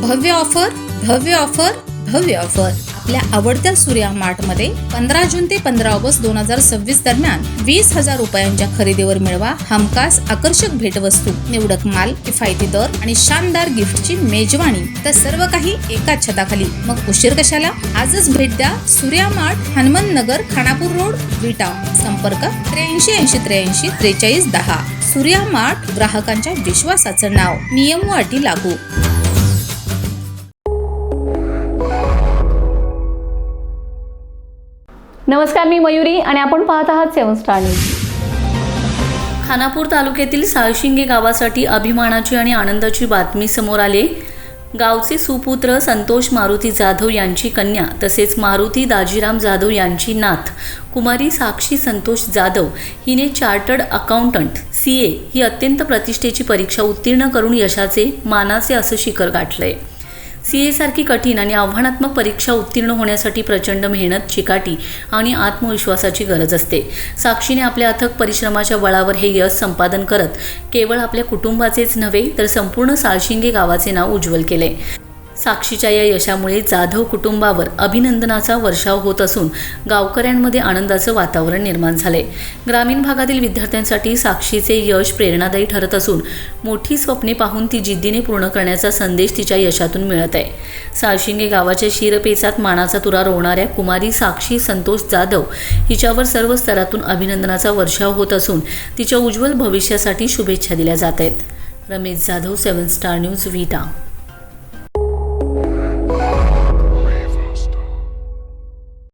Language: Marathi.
भव्य ऑफर भव्य ऑफर भव्य ऑफर आपल्या आवडत्या सूर्या मार्टमध्ये 15 जून ते 15 ऑगस्ट 2026 दरम्यान 20,000 रुपयांच्या खरेदीवर मिळवा हमखास आकर्षक भेटवस्तू, निवडक माल, किफायती दर आणि शानदार गिफ्टची मेजवानी. तर सर्व काही एकाच छताखाली. मग उशीर कशाला? आजच भेट द्या सूर्या मार्ट, हनुमान नगर, खानापूर रोड, विटा. संपर्क 83 43 10. सूर्या मार्ट, ग्राहकांच्या विश्वासाचं नाव. नियम व अटी लागू. नमस्कार, मी मयुरी आणि आपण पाहत आहात 7 स्टार न्यूज. खानापूर तालुक्यातील साळशिंगे गावासाठी अभिमानाची आणि आनंदाची बातमी समोर आली. गावचे सुपुत्र संतोष मारुती जाधव यांची कन्या तसेच मारुती दाजीराम जाधव यांची नात कुमारी साक्षी संतोष जाधव हिने चार्टर्ड अकाउंटंट CA ही अत्यंत प्रतिष्ठेची परीक्षा उत्तीर्ण करून यशाचे, मानाचे असं शिखर गाठलंय. CA सारखी कठीण आणि आव्हानात्मक परीक्षा उत्तीर्ण होण्यासाठी प्रचंड मेहनत, चिकाटी आणि आत्मविश्वासाची गरज असते. साक्षीने आपल्या अथक परिश्रमाच्या बळावर हे यश संपादन करत केवळ आपल्या कुटुंबाचेच नव्हे तर संपूर्ण साळशिंगे गावाचे नाव उज्ज्वल केले. साक्षीच्या या यशामुळे जाधव कुटुंबावर अभिनंदनाचा वर्षाव होत असून गावकऱ्यांमध्ये आनंदाचं वातावरण निर्माण झाले. ग्रामीण भागातील विद्यार्थ्यांसाठी साक्षीचे यश प्रेरणादायी ठरत असून मोठी स्वप्ने पाहून ती जिद्दीने पूर्ण करण्याचा संदेश तिच्या यशातून मिळत आहे. साळशिंगे गावाच्या शिरपेचात मानाचा तुरा रोवणाऱ्या कुमारी साक्षी संतोष जाधव हिच्यावर सर्व स्तरातून अभिनंदनाचा वर्षाव होत असून तिच्या उज्ज्वल भविष्यासाठी शुभेच्छा दिल्या जात आहेत. रमेश जाधव, 7 स्टार न्यूज, विटा.